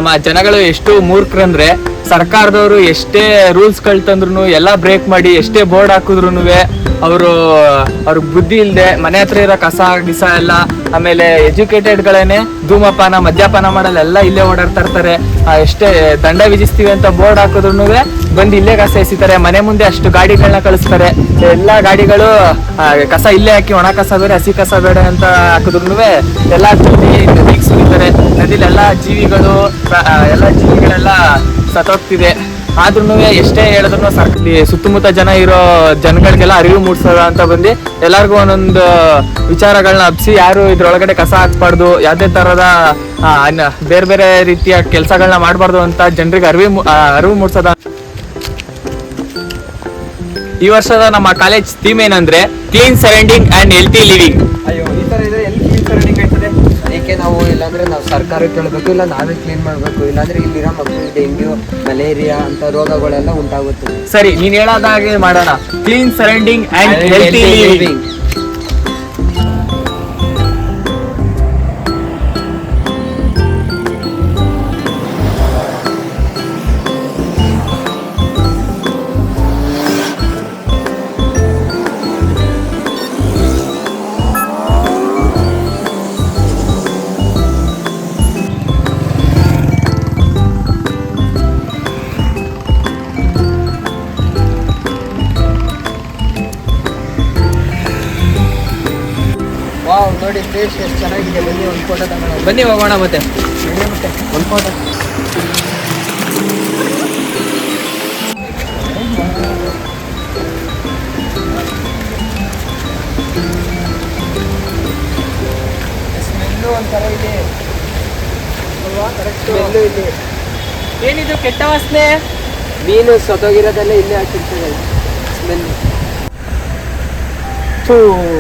ನಮ್ಮ ಜನಗಳು ಎಷ್ಟು ಮೂರ್ಖರಂದ್ರೆ ಸರ್ಕಾರದವರು ಎಷ್ಟೇ ರೂಲ್ಸ್ ತಂದ್ರು ಎಲ್ಲಾ ಬ್ರೇಕ್ ಮಾಡಿ ಎಷ್ಟೇ ಬೋರ್ಡ್ ಹಾಕಿದ್ರು ಅವ್ರ ಬುದ್ಧಿ ಇಲ್ಲದೆ ಮನೆ ಹತ್ರ ಇರೋ ಕಸ ಗಿಸ ಎಲ್ಲ, ಆಮೇಲೆ ಎಜುಕೇಟೆಡ್ ಗಳೇನೆ ಧೂಮಪಾನ ಮದ್ಯಪಾನ ಮಾಡಲ್ಲ ಎಲ್ಲ ಇಲ್ಲೇ ಓಡಾಡ್ತಾ ಇರ್ತಾರೆ. ಎಷ್ಟೇ ದಂಡ ವಿಧಿಸ್ತೀವಿ ಅಂತ ಬೋರ್ಡ್ ಹಾಕಿದ್ರು ಬಂದು ಇಲ್ಲೇ ಕಸ ಎಸಿತಾರೆ. ಮನೆ ಮುಂದೆ ಅಷ್ಟು ಗಾಡಿಗಳನ್ನ ಕಳಿಸ್ತಾರೆ. ಎಲ್ಲಾ ಗಾಡಿಗಳು ಕಸ ಇಲ್ಲೇ ಹಾಕಿ ಒಣ ಕಸ ಬೇರೆ ಹಸಿ ಕಸ ಬೇಡ ಅಂತ ಹಾಕಿದ್ರು ಎಲ್ಲಾ ನದಿಗೆ ಸುರಿತಾರೆ. ನದಿಲಿ ಎಲ್ಲಾ ಜೀವಿಗಳೆಲ್ಲ ಸತ್ತೋಗ್ತಿದೆ. ಆದ್ರೂ ಎಷ್ಟೇ ಹೇಳಿದ್ರು ಸುತ್ತಮುತ್ತ ಇರೋ ಜನಗಳಿಗೆಲ್ಲ ಅರಿವು ಮೂಡಿಸೋದ ಅಂತ ಬಂದು ಎಲ್ಲಾರ್ಗು ಒಂದೊಂದು ವಿಚಾರಗಳನ್ನ ಹಬ್ಸಿ ಯಾರು ಇದ್ರೊಳಗಡೆ ಕಸ ಹಾಕ್ಬಾರ್ದು, ಯಾವ್ದೇ ತರದ ಬೇರೆ ಬೇರೆ ರೀತಿಯ ಕೆಲಸಗಳನ್ನ ಮಾಡ್ಬಾರ್ದು ಅಂತ ಜನರಿಗೆ ಅರಿವು ಮೂಡಿಸೋದ. ಈ ವರ್ಷದ ನಮ್ಮ ಕಾಲೇಜ್ ಥೀಮ್ ಏನಂದ್ರೆ clean surrounding and healthy living. ಅಯ್ಯೋ, ಈ ತರ ಇದೆ, ಎಲ್ಲಿ ಕ್ಲೀನ್ ಸರೌಂಡಿಂಗ್ ಆಯ್ತದೆ? ಅದಕ್ಕೆ ನಾವು ಇಲ್ಲಾಂದ್ರೆ ನಾವು ಸರ್ಕಾರಕ್ಕೆ ಕೇಳಬೇಕು, ಇಲ್ಲ ನಾವೇ ಕ್ಲೀನ್ ಮಾಡಬೇಕು. ಇಲ್ಲಾಂದ್ರೆ ಇಲ್ಲಿರೋ ಮಕ್ಕಳು ಡೆಂಗ್ಯೂ, ಮಲೇರಿಯಾ ಅಂತ ರೋಗಗಳೆಲ್ಲ ಉಂಟಾಗುತ್ತೆ. ಸರಿ, ನೀನ್ ಹೇಳೋದಾಗೆ ಮಾಡೋಣ. Clean surrounding and healthy living. Wow, ನೋಡಿ ಪ್ಲೇಸ್ ಎಷ್ಟು ಚೆನ್ನಾಗಿದೆ. ಬನ್ನಿ ಒಂದು ಫೋಟೋ ತಗೋಣ. ಬನ್ನಿ ಹೋಗೋಣ ಮತ್ತೆ ಒಂದು ಫೋಟೋ. ಸ್ಮೆಲ್ಲು ಒಂಥರ ಇದೆ ಅಲ್ವಾ? ಕರೆಕ್ಟ್ ಸ್ಮೆಲ್ಲು ಇದೆ. ಏನಿದು ಕೆಟ್ಟ ವಾಸನೆ? ಮೀನು ಸತ್ತೋಗಿರೋದೆಲ್ಲ ಇಲ್ಲೇ ಹಾಕಿರ್ತಾರೆ ಸ್ಮೆಲ್.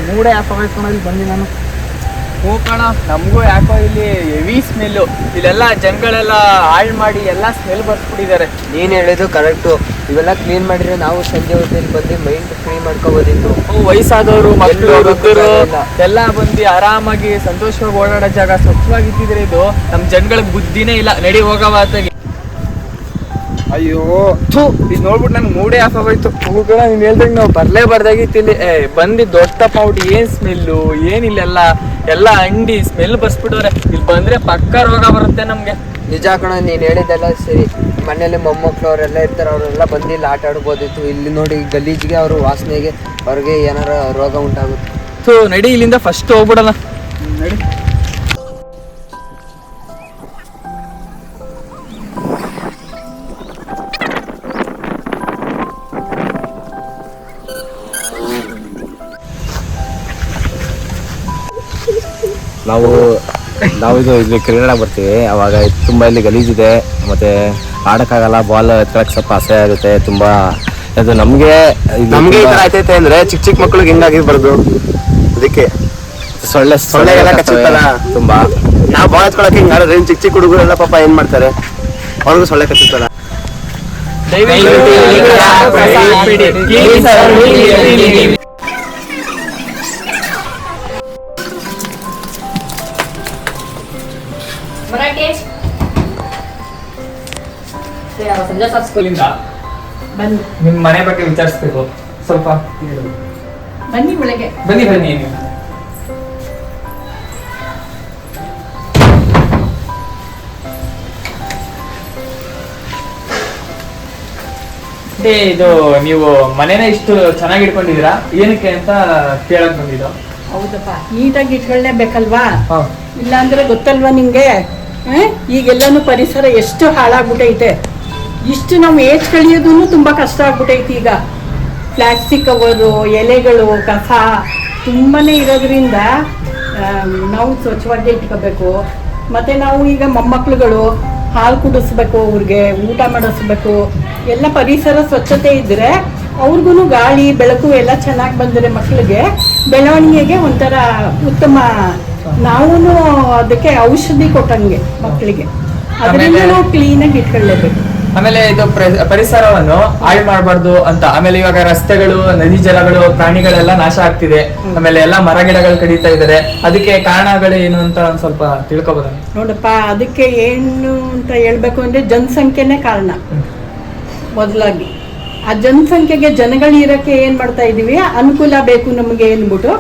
ಮೂಡೆ ಹಾಕೋಬೇಕು ಬಂದು ನಾನು ಹೋಗೋಣ. ನಮಗೂ ಯಾಕೋ ಇಲ್ಲಿ ಹೆವಿ ಸ್ಮೆಲ್ಲು. ಇಲ್ಲೆಲ್ಲ ಜನಗಳೆಲ್ಲ ಹಾಳು ಮಾಡಿ ಎಲ್ಲ ಸ್ಮೆಲ್ ಬರ್ಸ್ಬಿಟ್ಟಿದ್ದಾರೆ. ನೀನು ಹೇಳಿದ್ದು ಕರೆಕ್ಟು. ಇವೆಲ್ಲ ಕ್ಲೀನ್ ಮಾಡಿದ್ರೆ ನಾವು ಸಂಜೆ ಹೊತ್ತಲ್ಲಿ ಬಂದು ಮೈಂಡ್ ಫ್ರೀ ಮಾಡ್ಕೋಬೋದಿತ್ತು. ವಯಸ್ಸಾದವರು, ಮಕ್ಕಳು, ವೃದ್ಧರು ಎಲ್ಲ ಬಂದು ಆರಾಮಾಗಿ ಸಂತೋಷವಾಗಿ ಓಡಾಡೋ ಜಾಗ ಸ್ವಚ್ಛವಾಗಿದ್ದಿದ್ರೆ ಇದು ನಮ್ಮ ಜನಗಳಿಗೆ ಬುದ್ಧಿನೇ ಇಲ್ಲ. ನಡಿ ಹೋಗವಾತಾಗಿ. ಅಯ್ಯೋ, ಇದು ನೋಡ್ಬಿಟ್ಟು ನನ್ಗೆ ಮೂಡೇ ಆಫ್ ಆಗೋಯ್ತು. ಹೋಗೋಣ, ನೀನ್ ಹೇಳ್ದಂಗೆ ನಾವು ಬರ್ಲೇಬಾರ್ದಾಗಿತ್ತು. ಇಲ್ಲಿ ಬಂದಿದ್ದು ದೊಡ್ಡ ತಪ್ಪಾಗ್ಬಿಟ್ಟು ಏನ್ ಸ್ಮೆಲ್ಲು ಏನಿಲ್ಲ, ಎಲ್ಲ ಅಂಗಡಿ ಸ್ಮೆಲ್ ಬರ್ಸ್ಬಿಟ್ಟವ್ರೆ. ಇಲ್ಲಿ ಬಂದ್ರೆ ಪಕ್ಕ ರೋಗ ಬರುತ್ತೆ ನಮ್ಗೆ. ನಿಜ ಕಣ, ನೀನು ಹೇಳಿದ್ದೆಲ್ಲ ಸರಿ. ಮನೇಲಿ ಮೊಮ್ಮಕ್ಳು ಅವರೆಲ್ಲ ಇರ್ತಾರೆ, ಅವರೆಲ್ಲ ಬಂದು ಇಲ್ಲಿ ಆಟ ಆಡ್ಬೋದಿತ್ತು. ಇಲ್ಲಿ ನೋಡಿ ಗಲೀಜಿಗೆ ಅವ್ರ ವಾಸನೆಗೆ ಅವ್ರಿಗೆ ಏನಾರ ರೋಗ ಉಂಟಾಗುತ್ತೆ. ನಡಿ ಇಲ್ಲಿಂದ ಫಸ್ಟ್ ಹೋಗ್ಬಿಡಲ್ಲ. ನಡಿ. ನಾವು ಇಲ್ಲಿ ಕ್ರೀಡಾಡಕ್ಕೆ ಬರ್ತೀವಿ. ಅವಾಗ ತುಂಬ ಇಲ್ಲಿ ಗಲೀಜಿದೆ, ಮತ್ತು ಆಡೋಕ್ಕಾಗಲ್ಲ. ಬಾಲ್ ಎತ್ಕೊಳಕ್ಕೆ ಸ್ವಲ್ಪ ಅಸಹ್ಯ ಆಗುತ್ತೆ ತುಂಬ. ಅದು ನಮಗೆ ಆಯ್ತೈತೆ ಅಂದರೆ ಚಿಕ್ಕ ಮಕ್ಳಿಗೆ ಹಿಂಗಾಗಿರ್ಬಾರ್ದು. ಅದಕ್ಕೆ ಸೊಳ್ಳೆಗೆಲ್ಲ ಕಚ್ಚುತ್ತಲ್ಲ ತುಂಬ. ನಾವು ಬಾಲ್ ಎತ್ಕೊಳಕ್ಕೆ ಹಿಂಗೆ ಆಡಿದ್ರೆ ಚಿಕ್ಕ ಹುಡುಗರೆಲ್ಲ ಪಾಪ ಏನು ಮಾಡ್ತಾರೆ, ಅವ್ರಿಗೂ ಸೊಳ್ಳೆ ಕಚ್ಚುತ್ತಲ್ಲ. ನಿಮ್ ಮನೆ ಬಗ್ಗೆ ವಿಚಾರಿಸ್ಬೇಕು ಸ್ವಲ್ಪ. ಬನ್ನಿ ಒಳಗೆ. ಬನ್ನಿ. ಇದು ನೀವು ಮನೇನ ಇಷ್ಟು ಚೆನ್ನಾಗಿ ಇಟ್ಕೊಂಡಿದೀರಾ, ಏನಕ್ಕೆ ಅಂತ ಕೇಳಕ್ ಬಂದಿದ್ದು. ಹೌದಪ್ಪ, ನೀಟಾಗಿ ಇಟ್ಕೊಳ್ಳೇಬೇಕಲ್ವಾ? ಇಲ್ಲಾಂದ್ರೆ ಗೊತ್ತಲ್ವಾ ನಿಂಗೆ, ಈಗೆಲ್ಲಾನು ಪರಿಸರ ಎಷ್ಟು ಹಾಳಾಗ್ಬಿಟ್ಟೈತೆ. ಇಷ್ಟು ನಾವು ಏಜ್ ಕಳಿಯೋದೂ ತುಂಬ ಕಷ್ಟ ಆಗ್ಬಿಟ್ಟೈತಿ. ಈಗ ಪ್ಲಾಸ್ಟಿಕ್ ಕವರು, ಎಲೆಗಳು, ಕಸ ತುಂಬಾ ಇರೋದ್ರಿಂದ ನಾವು ಸ್ವಚ್ಛವಾಗಿ ಇಟ್ಕೋಬೇಕು. ಮತ್ತು ನಾವು ಈಗ ಮೊಮ್ಮಕ್ಳುಗಳು ಹಾಲು ಕುಡಿಸ್ಬೇಕು, ಅವ್ರಿಗೆ ಊಟ ಮಾಡಿಸ್ಬೇಕು. ಎಲ್ಲ ಪರಿಸರ ಸ್ವಚ್ಛತೆ ಇದ್ದರೆ ಅವ್ರಿಗೂ ಗಾಳಿ ಬೆಳಕು ಎಲ್ಲ ಚೆನ್ನಾಗಿ ಬಂದರೆ ಮಕ್ಕಳಿಗೆ ಬೆಳವಣಿಗೆಗೆ ಒಂಥರ ಉತ್ತಮ. ನಾವು ಅದಕ್ಕೆ ಔಷಧಿ ಕೊಟ್ಟಂಗೆ ಮಕ್ಕಳಿಗೆ. ಅದರಿಂದ ನಾವು ಕ್ಲೀನಾಗಿ ಇಟ್ಕೊಳ್ಳೇಬೇಕು. ಆಮೇಲೆ ಇದು ಪರಿಸರವನ್ನು ಹಾಳು ಮಾಡಬಾರ್ದು ಅಂತ. ಆಮೇಲೆ ಇವಾಗ ರಸ್ತೆಗಳು, ನದಿ ಜಲಗಳು, ಪ್ರಾಣಿಗಳೆಲ್ಲ ನಾಶ ಆಗ್ತಿದೆ. ಆಮೇಲೆ ಎಲ್ಲಾ ಮರ ಗಿಡಗಳು ಕಡಿತಾ ಇದಾರೆ. ಅದಕ್ಕೆ ಕಾರಣಗಳು ಏನು ಅಂತ ಒಂದ್ ಸ್ವಲ್ಪ ತಿಳ್ಕೊಬೋದ? ನೋಡಪ್ಪ, ಅದಕ್ಕೆ ಏನು ಅಂತ ಹೇಳ್ಬೇಕು ಅಂದ್ರೆ ಜನಸಂಖ್ಯೆನೇ ಕಾರಣ. ಮೊದಲಾಗಿ ಆ ಜನಸಂಖ್ಯೆಗೆ ಜನಗಳು ಇರಕ್ಕೆ ಏನ್ ಮಾಡ್ತಾ ಇದೀವಿ, ಅನುಕೂಲ ಬೇಕು ನಮಗೆ ಅಂದ್ಬಿಟ್ಟು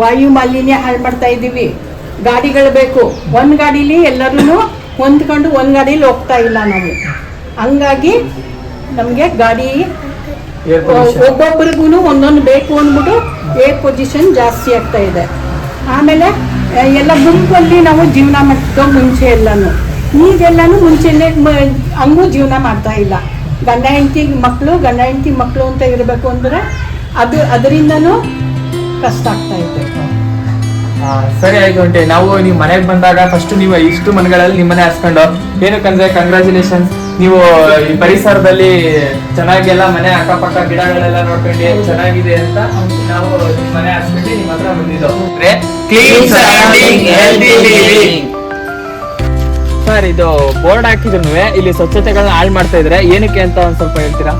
ವಾಯು ಮಾಲಿನ್ಯ ಹಾಳು ಮಾಡ್ತಾ ಇದೀವಿ. ಗಾಡಿಗಳು ಬೇಕು, ಒಂದ್ ಗಾಡಿಲಿ ಎಲ್ಲರೂ ಹೊಂದ್ಕೊಂಡು ಒಂದ್ ಗಾಡಿಲಿ ಹೋಗ್ತಾ ಇಲ್ಲ ನಾವು. ಹಂಗಾಗಿ ನಮ್ಗೆ ಗಾಡಿ ಒಬ್ಬೊಬ್ಬರಿಗೂ ಒಂದೊಂದು ಬೇಕು ಅಂದ್ಬಿಟ್ಟು ಏರ್ ಪೊಲ್ಯೂಷನ್ ಜಾಸ್ತಿ ಆಗ್ತಾ ಇದೆ. ಆಮೇಲೆ ಎಲ್ಲ ಗುಂಪಲ್ಲಿ ನಾವು ಜೀವನ ಮಾಡ್ತೋ ಮುಂಚೆ ಎಲ್ಲಾನು, ಈಗೆಲ್ಲಾನು ಮುಂಚೆನೆ ಹಂಗೂ ಜೀವನ ಮಾಡ್ತಾ ಇಲ್ಲ. ಗಂಡ ಹೆಂಡತಿ ಮಕ್ಕಳು ಅಂತ ಇರಬೇಕು ಅಂದ್ರೆ ಅದರಿಂದನೂ ಕಷ್ಟ ಆಗ್ತಾ ಇದೆ. ಸರಿ ಆಯ್ತು ಆಂಟಿ. ನಾವು ನೀವು ಮನೆಗೆ ಬಂದಾಗ ಫಸ್ಟ್ ನೀವು ಇಷ್ಟು ಮನೆಗಳಲ್ಲಿ ನಿಮ್ಮನೆ ಹಾಸ್ಕೊಂಡು ಏನಕ್ಕಂದ್ರೆ ಕಂಗ್ರ್ಯಾಚುಲೇಷನ್ಸ್, ನೀವು ಈ ಪರಿಸರದಲ್ಲಿ ಚೆನ್ನಾಗೆಲ್ಲ ಮನೆ ಅಕ್ಕಪಕ್ಕ ಗಿಡಗಳೆಲ್ಲ ನೋಡ್ಕೊಂಡು ಚೆನ್ನಾಗಿದೆ ಅಂತ ನಾವು ಮನೆ ಹಾಸ್ಕೊಂಡು ನಿಮ್ಮ ಹತ್ರ ಬಂದಿದ್ದು. ಸರ್, ಇದು ಬೋರ್ಡ್ ಹಾಕಿದ್ರು ಇಲ್ಲಿ ಸ್ವಚ್ಛತೆಗಳನ್ನ ಹಾಳು ಮಾಡ್ತಾ ಇದ್ರೆ ಏನಕ್ಕೆ ಅಂತ ಒಂದ್ ಸ್ವಲ್ಪ ಹೇಳ್ತೀರಾ?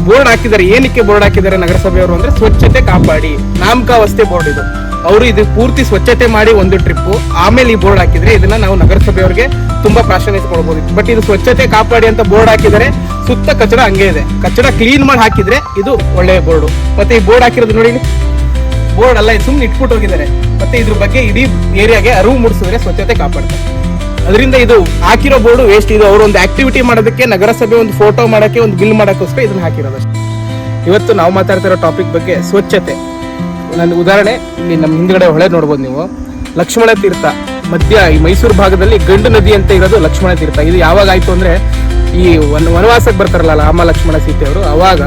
ಬೋರ್ಡ್ ಹಾಕಿದ್ದಾರೆ. ಏನಕ್ಕೆ ಬೋರ್ಡ್ ಹಾಕಿದ್ದಾರೆ ನಗರಸಭೆಯವರು ಅಂದ್ರೆ ಸ್ವಚ್ಛತೆ ಕಾಪಾಡಿ, ನಾಮಕಾವಸ್ಥೆ ಬೋರ್ಡ್ ಇದು. ಅವರು ಇದು ಪೂರ್ತಿ ಸ್ವಚ್ಛತೆ ಮಾಡಿ ಒಂದು ಟ್ರಿಪ್ ಆಮೇಲೆ ಈ ಬೋರ್ಡ್ ಹಾಕಿದ್ರೆ ಇದನ್ನ ನಾವು ನಗರಸಭೆಯವರಿಗೆ ತುಂಬಾ ಪ್ರಾಶಸ್ತ್ಯ ಕೊಡ್ಬೋದಿತ್ತು. ಬಟ್ ಇದು ಸ್ವಚ್ಛತೆ ಕಾಪಾಡಿ ಅಂತ ಬೋರ್ಡ್ ಹಾಕಿದರೆ ಸುತ್ತ ಕಚಡ ಹಂಗೆ ಇದೆ. ಕಚಡ ಕ್ಲೀನ್ ಮಾಡಿ ಹಾಕಿದ್ರೆ ಇದು ಒಳ್ಳೆಯ ಬೋರ್ಡ್. ಮತ್ತೆ ಈ ಬೋರ್ಡ್ ಹಾಕಿರೋದು ನೋಡಿ, ಬೋರ್ಡ್ ಅಲ್ಲ, ಇದು ಸುಮ್ಮನೆ ಇಟ್ಬಿಟ್ಟು ಹೋಗಿದ್ದಾರೆ. ಮತ್ತೆ ಇದ್ರ ಬಗ್ಗೆ ಇಡೀ ಏರಿಯಾಗೆ ಅರಿವು ಮೂಡಿಸಿದ್ರೆ ಸ್ವಚ್ಛತೆ ಕಾಪಾಡ್ತಾರೆ. ಅದರಿಂದ ಇದು ಹಾಕಿರೋ ಬೋರ್ಡ್ ವೇಸ್ಟ್. ಇದು ಅವರು ಒಂದು ಆಕ್ಟಿವಿಟಿ ಮಾಡೋದಕ್ಕೆ, ನಗರಸಭೆ ಒಂದು ಫೋಟೋ ಮಾಡಕ್ಕೆ, ಒಂದು ಬಿಲ್ ಮಾಡೋಕ್ಕೋಸ್ಕರ ಇದನ್ನ ಹಾಕಿರೋದಷ್ಟೇ. ಇವತ್ತು ನಾವು ಮಾತಾಡ್ತಿರೋ ಟಾಪಿಕ್ ಬಗ್ಗೆ ಸ್ವಚ್ಛತೆ. ನನ್ನ ಉದಾಹರಣೆ, ಇಲ್ಲಿ ನಮ್ಮ ಹಿಂದ್ಗಡೆ ಹೊಳೆ ನೋಡ್ಬೋದು ನೀವು, ಲಕ್ಷ್ಮಣ ತೀರ್ಥ ಮಧ್ಯ ಈ ಮೈಸೂರು ಭಾಗದಲ್ಲಿ ಗಂಡು ನದಿ ಅಂತ ಇರೋದು ಲಕ್ಷ್ಮಣ ತೀರ್ಥ. ಇದು ಯಾವಾಗ ಆಯ್ತು ಅಂದ್ರೆ ಈ ವನವಾಸಕ್ಕೆ ಬರ್ತಾರಲ್ಲ ರಾಮ ಲಕ್ಷ್ಮಣ ಸೀತೆಯವರು, ಅವಾಗ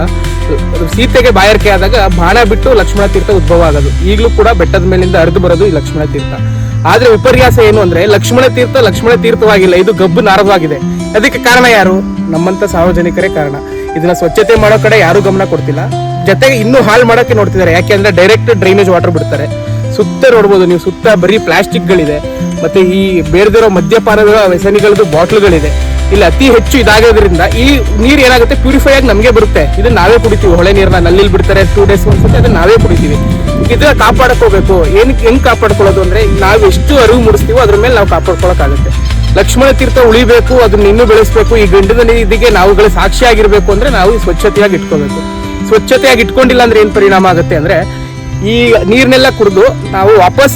ಸೀತೆಗೆ ಬಾಯಾರಿಕೆ ಆದಾಗ ಬಾಣ ಬಿಟ್ಟು ಲಕ್ಷ್ಮಣ ತೀರ್ಥ ಉದ್ಭವ ಆಗೋದು. ಈಗಲೂ ಕೂಡ ಬೆಟ್ಟದ ಮೇಲಿಂದ ಹರಿದು ಬರೋದು ಈ ಲಕ್ಷ್ಮಣ ತೀರ್ಥ. ಆದ್ರೆ ವಿಪರ್ಯಾಸ ಏನು ಅಂದ್ರೆ ಲಕ್ಷ್ಮಣ ತೀರ್ಥವಾಗಿಲ್ಲ, ಇದು ಗಬ್ಬು ನಾರದವಾಗಿದೆ. ಅದಕ್ಕೆ ಕಾರಣ ಯಾರು? ನಮ್ಮಂತ ಸಾರ್ವಜನಿಕರೇ ಕಾರಣ. ಇದನ್ನ ಸ್ವಚ್ಛತೆ ಮಾಡೋ ಕಡೆ ಯಾರು ಗಮನ ಕೊಡ್ತಿಲ್ಲ, ಜೊತೆಗೆ ಇನ್ನೂ ಹಾಳು ಮಾಡೋಕೆ ನೋಡ್ತಿದ್ದಾರೆ. ಯಾಕೆಂದ್ರೆ ಡೈರೆಕ್ಟ್ ಡ್ರೈನೇಜ್ ವಾಟರ್ ಬಿಡ್ತಾರೆ. ಸುತ್ತ ನೋಡ್ಬೋದು ನೀವು, ಸುತ್ತ ಬರೀ ಪ್ಲಾಸ್ಟಿಕ್ಗಳಿದೆ. ಮತ್ತೆ ಈ ಬೇರೆದಿರೋ ಮದ್ಯಪಾನದ ವ್ಯಸನಿಗಳದ್ದು ಬಾಟ್ಲ್ಗಳಿದೆ. ಇಲ್ಲಿ ಅತಿ ಹೆಚ್ಚು ಇದಾಗೋದ್ರಿಂದ ಈ ನೀರು ಏನಾಗುತ್ತೆ, ಪ್ಯೂರಿಫೈ ಆಗಿ ನಮಗೆ ಬರುತ್ತೆ. ಇದನ್ನ ನಾವೇ ಕುಡಿತೀವಿ. ಹೊಳೆ ನೀರನ್ನ ನಲ್ಲಿ ಬಿಡ್ತಾರೆ 2 days ಒಂದ್ಸತಿ, ಅದನ್ನ ನಾವೇ ಕುಡಿತೀವಿ. ಇದನ್ನ ಕಾಪಾಡ್ಕೋಬೇಕು. ಹೆಂಗ್ ಕಾಪಾಡ್ಕೊಳ್ಳೋದು ಅಂದ್ರೆ ನಾವು ಎಷ್ಟು ಅರಿವು ಮೂಡಿಸ್ತೀವೋ ಅದ್ರ ಮೇಲೆ ನಾವು ಕಾಪಾಡ್ಕೊಳಕ್ಕಾಗುತ್ತೆ. ಲಕ್ಷ್ಮಣ ತೀರ್ಥ ಉಳಿಬೇಕು, ಅದನ್ನ ಇನ್ನೂ ಬೆಳೆಸ್ಬೇಕು. ಈ ಗಂಡದ ಇದಕ್ಕೆ ನಾವುಗಳ ಸಾಕ್ಷಿಯಾಗಿರ್ಬೇಕು ಅಂದ್ರೆ ನಾವು ಸ್ವಚ್ಛತೆಯಾಗಿ ಇಟ್ಕೋಬೇಕು. ಸ್ವಚ್ಛತೆಯಾಗಿ ಇಟ್ಕೊಂಡಿಲ್ಲ ಅಂದ್ರೆ ಏನ್ ಪರಿಣಾಮ ಆಗುತ್ತೆ ಅಂದ್ರೆ, ಈ ನೀರ್ನೆಲ್ಲ ಕುಡಿದು ನಾವು ವಾಪಸ್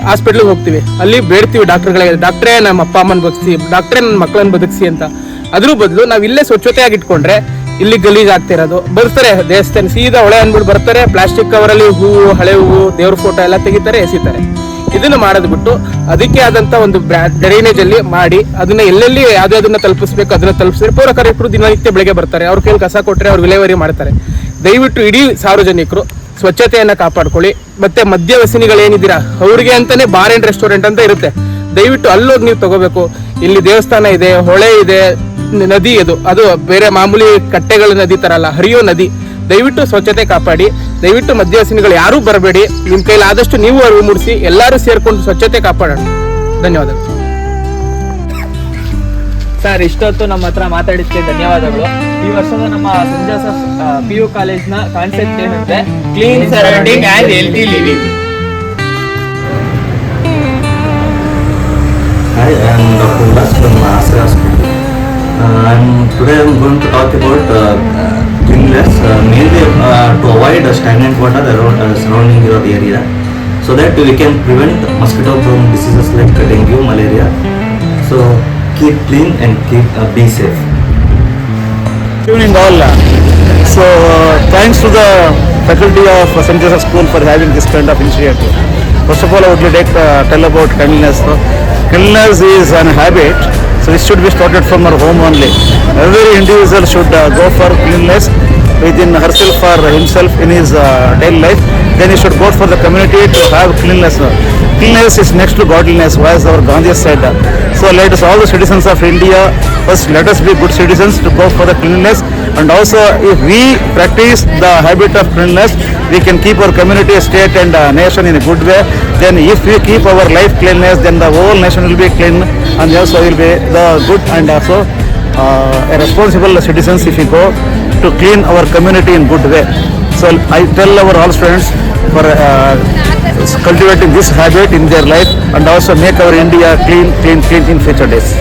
ಹಾಸ್ಪಿಟ್ಲಿಗೆ ಹೋಗ್ತೀವಿ. ಅಲ್ಲಿ ಬೇಡ್ತೀವಿ ಡಾಕ್ಟರ್ಗಳಿಗೆ, ಡಾಕ್ಟ್ರೇ ನಮ್ಮ ಅಪ್ಪ ಅಮ್ಮನ ಬದುಕಿಸಿ, ಡಾಕ್ಟ್ರೇ ನನ್ನ ಮಕ್ಕಳನ್ನ ಬದುಕಿಸಿ ಅಂತ. ಅದ್ರ ಬದಲು ನಾವು ಇಲ್ಲೇ ಸ್ವಚ್ಛತೆಯಾಗಿ ಇಟ್ಕೊಂಡ್ರೆ ಇಲ್ಲಿ ಗಲೀಜ್ ಆಗ್ತಿರೋದು. ಬರ್ತಾರೆ ದೇವಸ್ಥಾನ ಸೀದಾ ಹೊಳೆ ಅಂದ್ಬಿಟ್ಟು ಬರ್ತಾರೆ, ಪ್ಲಾಸ್ಟಿಕ್ ಕವರಲ್ಲಿ ಹೂವು, ಹಳೆ ಹೂವು, ದೇವ್ರ ಫೋಟೋ ಎಲ್ಲ ತೆಗಿತಾರೆ, ಎಸಿತಾರೆ. ಇದನ್ನ ಮಾಡೋದು ಬಿಟ್ಟು ಅದಕ್ಕೆ ಆದಂತ ಒಂದು ಡ್ರೈನೇಜ್ ಅಲ್ಲಿ ಮಾಡಿ ಅದನ್ನ ಎಲ್ಲೆಲ್ಲಿ ಯಾವ್ದನ್ನ ತಲುಪಿಸ್ಬೇಕು ಅದನ್ನ ತಲುಪಿಸಿದ್ರೆ ಪೌರ ಕಾರ್ಮಿಕರು ದಿನನಿತ್ಯ ಬೆಳಗ್ಗೆ ಬರ್ತಾರೆ. ಅವ್ರ ಕೈಲಿ ಕಸ ಕೊಟ್ಟರೆ ಅವ್ರು ವಿಲೇವಾರಿ ಮಾಡ್ತಾರೆ. ದಯವಿಟ್ಟು ಇಡೀ ಸಾರ್ವಜನಿಕರು ಸ್ವಚ್ಛತೆಯನ್ನ ಕಾಪಾಡ್ಕೊಳ್ಳಿ. ಮತ್ತೆ ಮದ್ಯ ವ್ಯಸನಿಗಳೇನಿದ್ದೀರಾ ಅವ್ರಿಗೆ ಅಂತಾನೆ ಬಾರ್ ಅಂಡ್ ರೆಸ್ಟೋರೆಂಟ್ ಅಂತ ಇರುತ್ತೆ. ದಯವಿಟ್ಟು ಅಲ್ಲೋಗಿ ನೀವು ತಗೋಬೇಕು. ಇಲ್ಲಿ ದೇವಸ್ಥಾನ ಇದೆ, ಹೊಳೆ ಇದೆ, ನದಿ ಅದು ಬೇರೆ ಮಾಮೂಲಿ ಕಟ್ಟೆಗಳ ನದಿ ತರ ಅಲ್ಲ, ಹರಿಯೋ ನದಿ. ದಯವಿಟ್ಟು ಸ್ವಚ್ಛತೆ ಕಾಪಾಡಿ. ದಯವಿಟ್ಟು ಮದ್ಯ ವ್ಯಸನಿಗಳು ಯಾರೂ ಬರಬೇಡಿ. ನಿಮ್ ಕೈಲಿ ಆದಷ್ಟು ನೀವು ಅರಿವು ಮೂಡಿಸಿ, ಎಲ್ಲರೂ ಸೇರ್ಕೊಂಡು ಸ್ವಚ್ಛತೆ ಕಾಪಾಡೋಣ. ಧನ್ಯವಾದಗಳು ಸರ್. ಇಷ್ಟೊತ್ತು ನಮ್ಮ ಹತ್ರ ಮಾತಾಡಿದ್ದಕ್ಕೆ ಧನ್ಯವಾದಗಳು. ಈ ವರ್ಷದ ನಮ್ಮ ಸೆಂಟ್ ಜೋಸೆಫ್ PU ಕಾಲೇಜ್ನ ಕಾನ್ಸೆಪ್ಟ್ ಏನಂದ್ರೆ clean surrounding and healthy living. Hi, I am Dr. Ulas from Asra School. Today I am going to talk about cleanliness, mainly to avoid stagnant water around surrounding your area, so that we can prevent mosquito-borne diseases like dengue, malaria. So keep clean and be safe. Good evening all. So thanks to the faculty of St. Joseph School for having this kind of initiative. First of all, I would like to tell about cleanliness. Cleanliness is an habit, so it should be started from our home only. Every individual should go for cleanliness within herself or himself in his daily life. Then he should go for the community to have cleanliness. Cleanliness is next to godliness, as our Gandhi said. So let us, all the citizens of India, first let us be good citizens to go for the cleanliness. And also, if we practice the habit of cleanliness, we can keep our community, state and nation in a good way. Then if we keep our life cleanliness, then the whole nation will be clean and also will be the good. And also a responsible citizens if we go to clean our community in good way. So I tell our all students for cultivating this habit in their life and also make our India clean in future days.